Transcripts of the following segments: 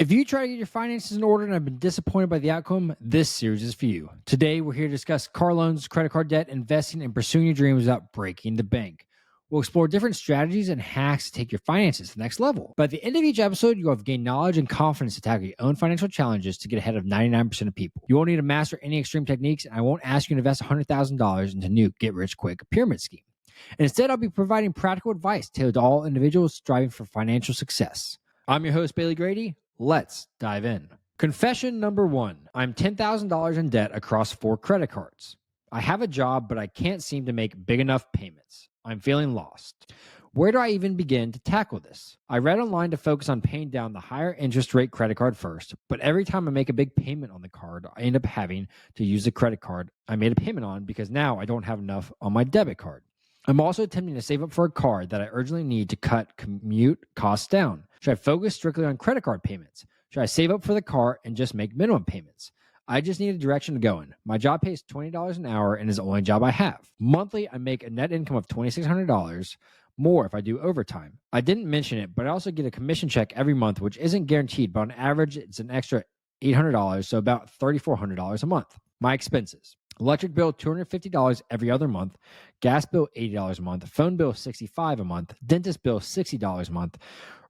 If you try to get your finances in order and have been disappointed by the outcome, this series is for you. Today, we're here to discuss car loans, credit card debt, investing, and pursuing your dreams without breaking the bank. We'll explore different strategies and hacks to take your finances to the next level. By the end of each episode, you'll have gained knowledge and confidence to tackle your own financial challenges to get ahead of 99% of people. You won't need to master any extreme techniques, and I won't ask you to invest $100,000 into a new get-rich-quick pyramid scheme. Instead, I'll be providing practical advice tailored to all individuals striving for financial success. I'm your host, Bailey Grady. Let's dive in. Confession number 1. I'm $10,000 in debt across 4 credit cards. I have a job, but I can't seem to make big enough payments. I'm feeling lost. Where do I even begin to tackle this? I read online to focus on paying down the higher interest rate credit card first, but every time I make a big payment on the card, I end up having to use the credit card I made a payment on because now I don't have enough on my debit card. I'm also attempting to save up for a car that I urgently need to cut commute costs down. Should I focus strictly on credit card payments? Should I save up for the car and just make minimum payments? I just need a direction to go in. My job pays $20 an hour and is the only job I have. Monthly, I make a net income of $2,600, more if I do overtime. I didn't mention it, but I also get a commission check every month, which isn't guaranteed, but on average, it's an extra $800, so about $3,400 a month. My expenses. Electric bill, $250 every other month. Gas bill, $80 a month. Phone bill, $65 a month. Dentist bill, $60 a month.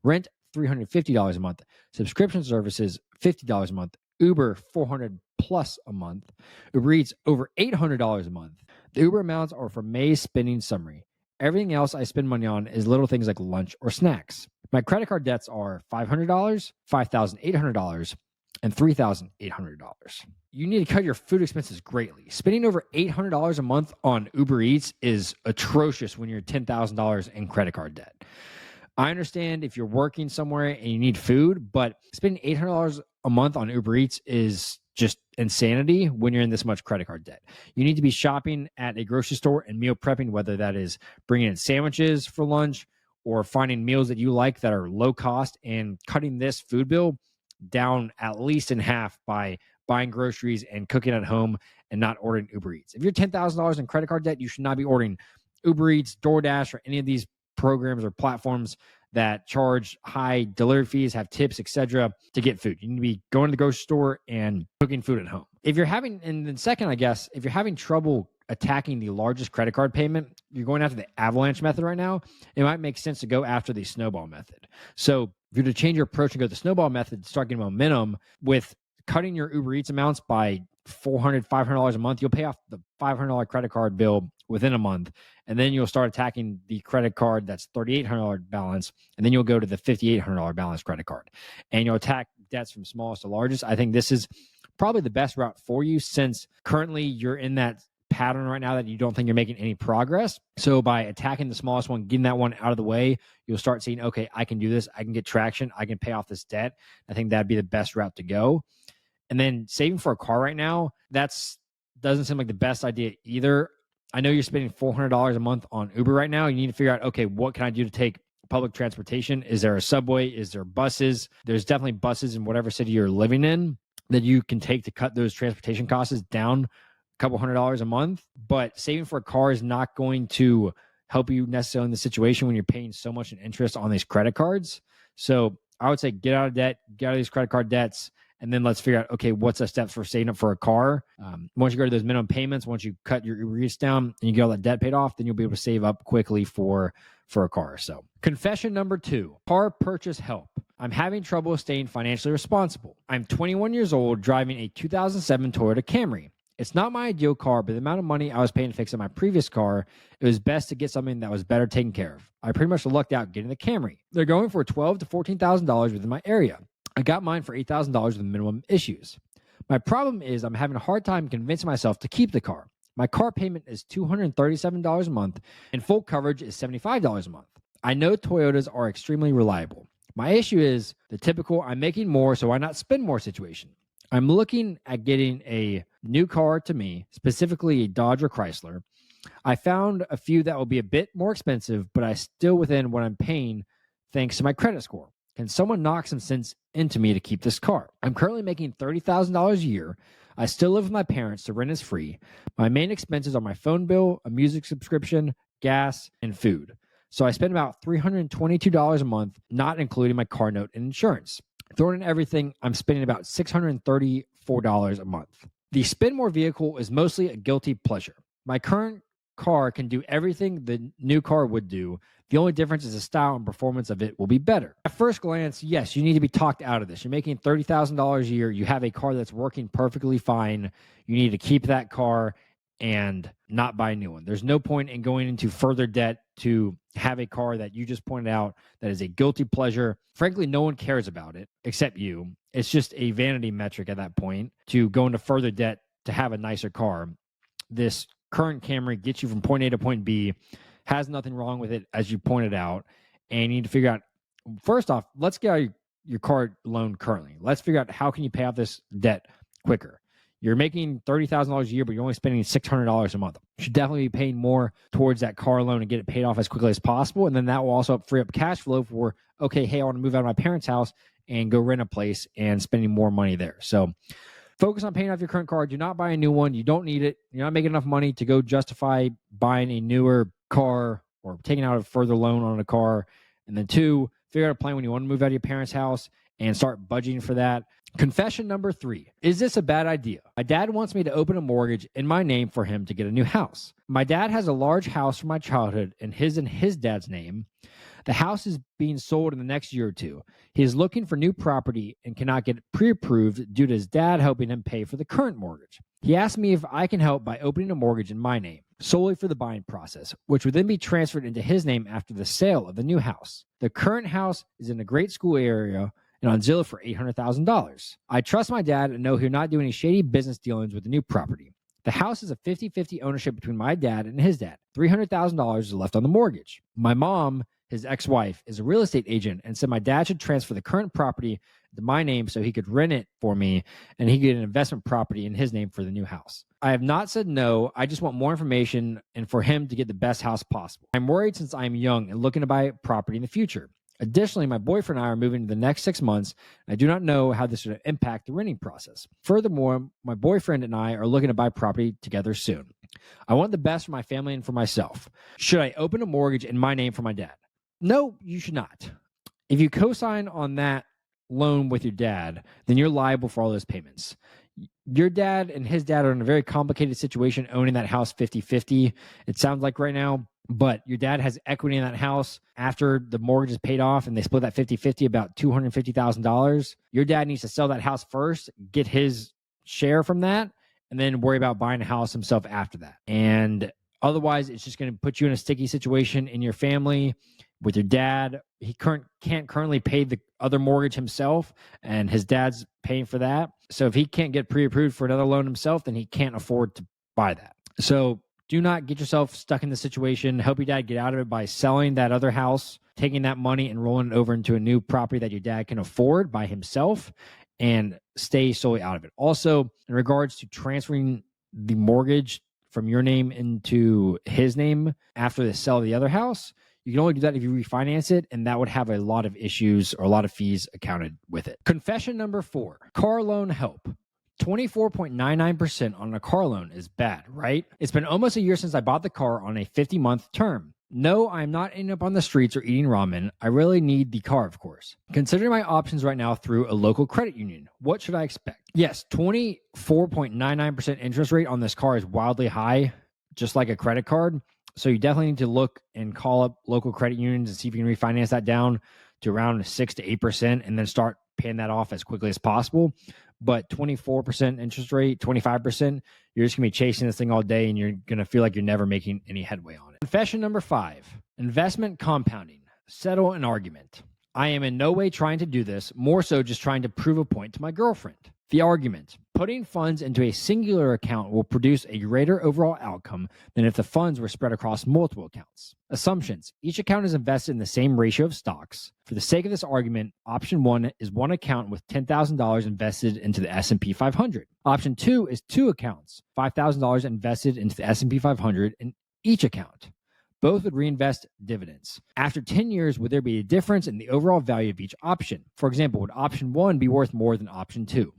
Rent, $350 a month. Subscription services, $50 a month. Uber, $400 plus a month. Uber Eats, over $800 a month. The Uber amounts are for May's spending summary. Everything else I spend money on is little things like lunch or snacks. My credit card debts are $500, $5,800, and $3,800. You need to cut your food expenses greatly. Spending over $800 a month on Uber Eats is atrocious when you're $10,000 in credit card debt. I understand if you're working somewhere and you need food, but spending $800 a month on Uber Eats is just insanity when you're in this much credit card debt. You need to be shopping at a grocery store and meal prepping, whether that is bringing in sandwiches for lunch or finding meals that you like that are low cost and cutting this food bill down at least in half by buying groceries and cooking at home and not ordering Uber Eats. If you're $10,000 in credit card debt, you should not be ordering Uber Eats, DoorDash, or any of these programs or platforms that charge high delivery fees, have tips, etc. to get food. You need to be going to the grocery store and cooking food at home. If you're having, and then second, I guess, if you're having trouble attacking the largest credit card payment, you're going after the avalanche method right now, it might make sense to go after the snowball method. So if you're to change your approach and go the snowball method, start getting momentum with cutting your Uber Eats amounts by $400, $500 a month, you'll pay off the $500 credit card bill within a month. And then you'll start attacking the credit card that's $3,800 balance. And then you'll go to the $5,800 balance credit card. And you'll attack debts from smallest to largest. I think this is probably the best route for you since currently you're in that pattern right now that you don't think you're making any progress. So by attacking the smallest one, getting that one out of the way, you'll start seeing, okay, I can do this. I can get traction. I can pay off this debt. I think that'd be the best route to go. And then saving for a car right now, doesn't seem like the best idea either. I know you're spending $400 a month on Uber right now. You need to figure out, okay, what can I do to take public transportation? Is there a subway? Is there buses? There's definitely buses in whatever city you're living in that you can take to cut those transportation costs down a couple $100 a month. But saving for a car is not going to help you necessarily in the situation when you're paying so much in interest on these credit cards. So I would say get out of debt, get out of these credit card debts, and then let's figure out, okay, what's the steps for saving up for a car? Once you go to those minimum payments, once you cut your Uber Eats down and you get all that debt paid off, then you'll be able to save up quickly for a car. So confession number 2, car purchase help. I'm having trouble staying financially responsible. I'm 21 years old, driving a 2007 Toyota Camry. It's not my ideal car, but the amount of money I was paying to fix up my previous car, it was best to get something that was better taken care of. I pretty much lucked out getting the Camry. They're going for $12,000 to $14,000 within my area. I got mine for $8,000 with minimum issues. My problem is I'm having a hard time convincing myself to keep the car. My car payment is $237 a month and full coverage is $75 a month. I know Toyotas are extremely reliable. My issue is the typical I'm making more, so why not spend more situation. I'm looking at getting a new car to me, specifically a Dodge or Chrysler. I found a few that will be a bit more expensive, but I still within what I'm paying thanks to my credit score. Can someone knock some sense into me to keep this car? I'm currently making $30,000 a year. I still live with my parents, so rent is free. My main expenses are my phone bill, a music subscription, gas, and food. So I spend about $322 a month, not including my car note and insurance. Throwing in everything, I'm spending about $634 a month. The Spend More vehicle is mostly a guilty pleasure. My current car can do everything the new car would do. The only difference is the style and performance of it will be better. At first glance, yes, you need to be talked out of this. You're making $30,000 a year. You have a car that's working perfectly fine. You need to keep that car and not buy a new one. There's no point in going into further debt to have a car that you just pointed out that is a guilty pleasure. Frankly, no one cares about it except you. It's just a vanity metric at that point to go into further debt to have a nicer car. This current Camry gets you from point A to point B, has nothing wrong with it, as you pointed out, and you need to figure out, first off, let's get out your car loan currently. Let's figure out how can you pay off this debt quicker. You're making $30,000 a year, but you're only spending $600 a month. You should definitely be paying more towards that car loan and get it paid off as quickly as possible. And then that will also free up cash flow for, okay, hey, I want to move out of my parents' house and go rent a place and spending more money there. So focus on paying off your current car. Do not buy a new one. You don't need it. You're not making enough money to go justify buying a newer car or taking out a further loan on a car. And then 2, figure out a plan when you want to move out of your parents' house and start budgeting for that. Confession number 3. Is this a bad idea? My dad wants me to open a mortgage in my name for him to get a new house. My dad has a large house from my childhood in his and his dad's name. The house is being sold in the next year or 2. He is looking for new property and cannot get pre-approved due to his dad helping him pay for the current mortgage. He asked me if I can help by opening a mortgage in my name, solely for the buying process, which would then be transferred into his name after the sale of the new house. The current house is in a great school area and on Zillow for $800,000. I trust my dad and know he'll not do any shady business dealings with the new property. The house is a 50-50 ownership between my dad and his dad. $300,000 is left on the mortgage. My mom, his ex-wife, is a real estate agent and said my dad should transfer the current property to my name so he could rent it for me and he could get an investment property in his name for the new house. I have not said no. I just want more information and for him to get the best house possible. I'm worried since I'm young and looking to buy property in the future. Additionally, my boyfriend and I are moving in the next 6 months. And I do not know how this would impact the renting process. Furthermore, my boyfriend and I are looking to buy property together soon. I want the best for my family and for myself. Should I open a mortgage in my name for my dad? No, you should not. If you co-sign on that loan with your dad, then you're liable for all those payments. Your dad and his dad are in a very complicated situation owning that house 50-50. It sounds like right now, but your dad has equity in that house after the mortgage is paid off and they split that 50-50 about $250,000. Your dad needs to sell that house first, get his share from that, and then worry about buying a house himself after that. And otherwise, it's just going to put you in a sticky situation in your family with your dad. He can't currently pay the other mortgage himself, and his dad's paying for that. So if he can't get pre-approved for another loan himself, then he can't afford to buy that. So do not get yourself stuck in this situation. Help your dad get out of it by selling that other house, taking that money and rolling it over into a new property that your dad can afford by himself, and stay solely out of it. Also, in regards to transferring the mortgage from your name into his name after the sale of the other house, you can only do that if you refinance it, and that would have a lot of issues or a lot of fees accounted with it. Confession number 4, car loan help. 24.99% on a car loan is bad, right? It's been almost a year since I bought the car on a 50-month term. No, I'm not ending up on the streets or eating ramen. I really need the car, of course. Considering my options right now through a local credit union, what should I expect? Yes, 24.99% interest rate on this car is wildly high, just like a credit card. So you definitely need to look and call up local credit unions and see if you can refinance that down to around 6 to 8% and then start paying that off as quickly as possible. But 24% interest rate, 25%, you're just going to be chasing this thing all day and you're going to feel like you're never making any headway on it. Confession number 5, investment compounding. Settle an argument. I am in no way trying to do this, more so just trying to prove a point to my girlfriend. The argument: putting funds into a singular account will produce a greater overall outcome than if the funds were spread across multiple accounts. Assumptions: each account is invested in the same ratio of stocks. For the sake of this argument, option 1 is one account with $10,000 invested into the S&P 500. Option 2 is 2 accounts, $5,000 invested into the S&P 500 in each account. Both would reinvest dividends. After 10 years, would there be a difference in the overall value of each option? For example, would option 1 be worth more than option 2?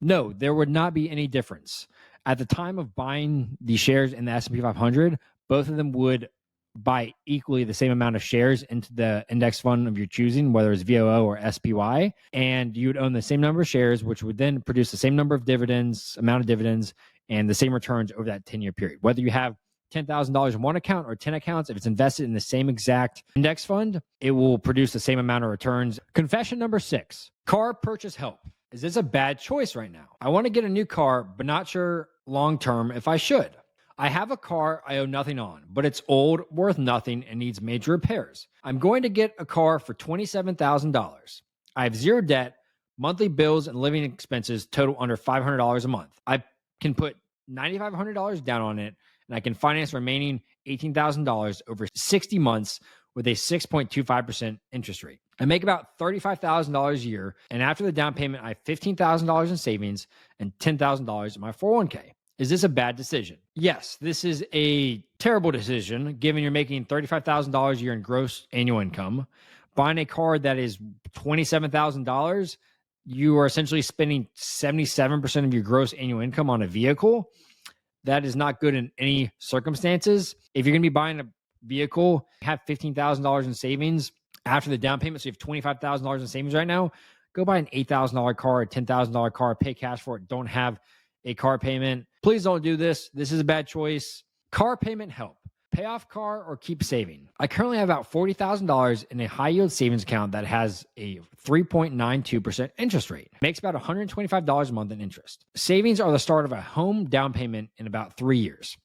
No, there would not be any difference. At the time of buying the shares in the S&P 500, both of them would buy equally the same amount of shares into the index fund of your choosing, whether it's VOO or SPY, and you would own the same number of shares, which would then produce the same number of dividends, amount of dividends, and the same returns over that 10-year period. Whether you have $10,000 in one account or 10 accounts, if it's invested in the same exact index fund, it will produce the same amount of returns. Confession number 6, car purchase help. Is this a bad choice right now? I want to get a new car, but not sure long-term if I should. I have a car I owe nothing on, but it's old, worth nothing, and needs major repairs. I'm going to get a car for $27,000. I have zero debt, monthly bills and living expenses total under $500 a month. I can put $9,500 down on it, and I can finance remaining $18,000 over 60 months with a 6.25% interest rate. I make about $35,000 a year, and after the down payment, I have $15,000 in savings and $10,000 in my 401k. Is this a bad decision? Yes, this is a terrible decision, given you're making $35,000 a year in gross annual income. Buying a car that is $27,000, you are essentially spending 77% of your gross annual income on a vehicle. That is not good in any circumstances. If you're going to be buying a vehicle, have $15,000 in savings after the down payment, so you have $25,000 in savings right now, go buy an $8,000 car, a $10,000 car, pay cash for it. Don't have a car payment. Please don't do this. This is a bad choice. Car payment help. Pay off car or keep saving. I currently have about $40,000 in a high yield savings account that has a 3.92% interest rate. Makes about $125 a month in interest. Savings are the start of a home down payment in about 3 years.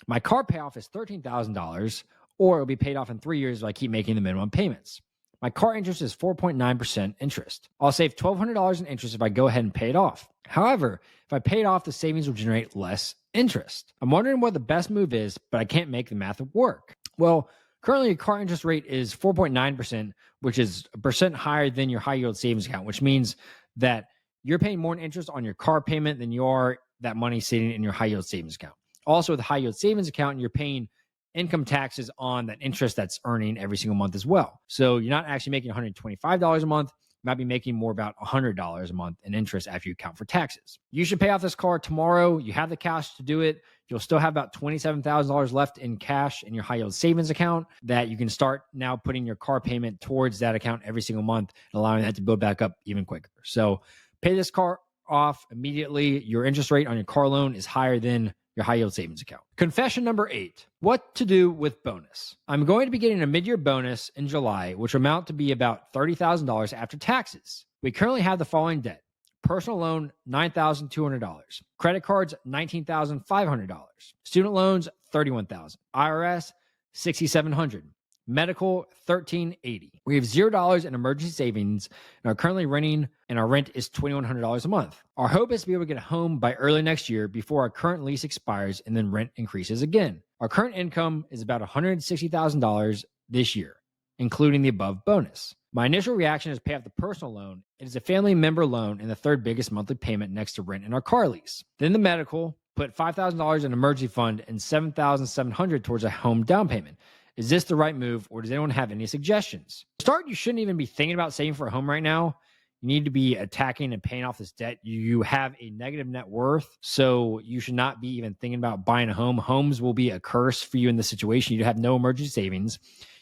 My car payoff is $13,000, or it'll be paid off in 3 years if I keep making the minimum payments. My car interest is 4.9% interest. I'll save $1,200 in interest if I go ahead and pay it off. However, if I pay it off, the savings will generate less interest. I'm wondering what the best move is, but I can't make the math work. Well, currently your car interest rate is 4.9%, which is a percent higher than your high yield savings account, which means that you're paying more in interest on your car payment than you are that money sitting in your high yield savings account. Also, with the high yield savings account, you're paying income taxes on that interest that's earning every single month as well. So you're not actually making $125 a month. You might be making more about $100 a month in interest after you account for taxes. You should pay off this car tomorrow. You have the cash to do it. You'll still have about $27,000 left in cash in your high yield savings account that you can start now putting your car payment towards that account every single month and allowing that to build back up even quicker. So pay this car off immediately. Your interest rate on your car loan is higher than your high yield savings account. Confession number 8, what to do with bonus. I'm going to be getting a mid-year bonus in July, which will amount to be about $30,000 after taxes. We currently have the following debt. Personal loan, $9,200. Credit cards, $19,500. Student loans, $31,000. IRS, $6,700. Medical, $1,380. We have $0 in emergency savings and are currently renting, and our rent is $2,100 a month. Our hope is to be able to get a home by early next year before our current lease expires and then rent increases again. Our current income is about $160,000 this year, including the above bonus. My initial reaction is to pay off the personal loan. It is a family member loan and the third biggest monthly payment next to rent and our car lease. Then the medical, put $5,000 in emergency fund and $7,700 towards a home down payment. Is this the right move, or does anyone have any suggestions? To start, you shouldn't even be thinking about saving for a home right now. You need to be attacking and paying off this debt. You have a negative net worth, so you should not be even thinking about buying a home. Homes will be a curse for you in this situation. You have no emergency savings.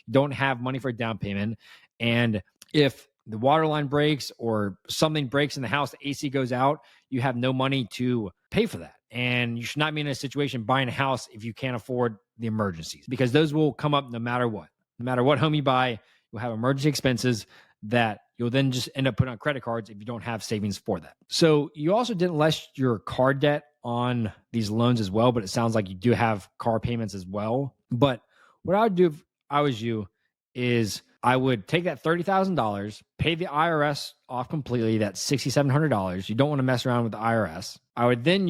You don't have money for a down payment. And if the water line breaks or something breaks in the house, the AC goes out, you have no money to pay for that. And you should not be in a situation buying a house if you can't afford the emergencies, because those will come up no matter what. No matter what home you buy, you'll have emergency expenses that you'll then just end up putting on credit cards if you don't have savings for that. So you also didn't list your car debt on these loans as well, but it sounds like you do have car payments as well. But what I would do if I was you is I would take that $30,000, pay the IRS off completely, that's $6,700. You don't want to mess around with the IRS. I would then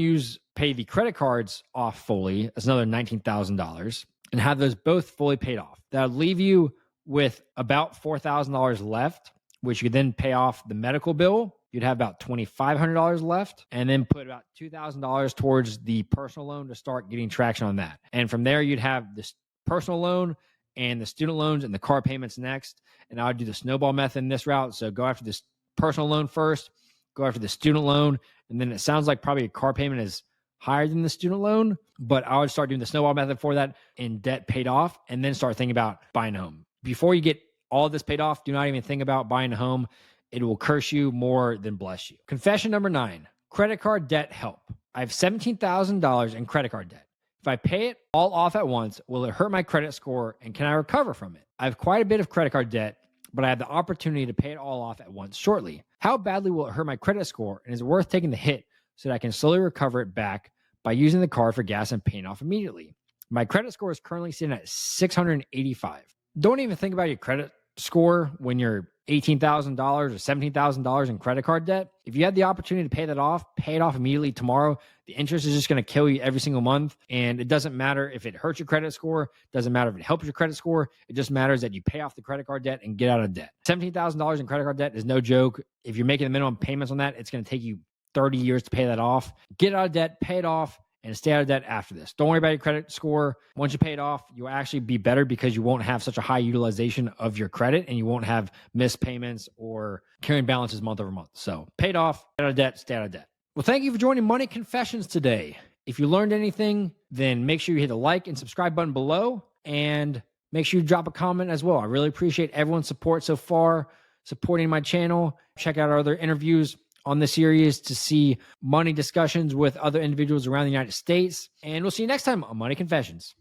pay the credit cards off fully. That's another $19,000, and have those both fully paid off. That would leave you with about $4,000 left, which you could then pay off the medical bill. You'd have about $2,500 left, and then put about $2,000 towards the personal loan to start getting traction on that. And from there, you'd have this personal loan and the student loans and the car payments next. And I would do the snowball method in this route. So go after this personal loan first, go after the student loan. And then it sounds like probably a car payment is higher than the student loan, but I would start doing the snowball method for that in debt paid off and then start thinking about buying a home. Before you get all of this paid off, do not even think about buying a home. It will curse you more than bless you. Confession number 9, credit card debt help. I have $17,000 in credit card debt. If I pay it all off at once, will it hurt my credit score and can I recover from it? I have quite a bit of credit card debt, but I have the opportunity to pay it all off at once shortly. How badly will it hurt my credit score, and is it worth taking the hit so that I can slowly recover it back by using the card for gas and paying off immediately? My credit score is currently sitting at 685. Don't even think about your credit score when you're $18,000 or $17,000 in credit card debt. If you had the opportunity to pay that off, pay it off immediately tomorrow. The interest is just going to kill you every single month. And it doesn't matter if it hurts your credit score. It doesn't matter if it helps your credit score. It just matters that you pay off the credit card debt and get out of debt. $17,000 in credit card debt is no joke. If you're making the minimum payments on that, it's going to take you 30 years to pay that off. Get out of debt, pay it off, and stay out of debt after this. Don't worry about your credit score. Once you pay it off, you'll actually be better because you won't have such a high utilization of your credit and you won't have missed payments or carrying balances month over month. So paid off, get out of debt, stay out of debt. Well, thank you for joining Money Confessions today. If you learned anything, then make sure you hit the like and subscribe button below and make sure you drop a comment as well. I really appreciate everyone's support so far, supporting my channel. Check out our other interviews on the series to see money discussions with other individuals around the United States. And we'll see you next time on Money Confessions.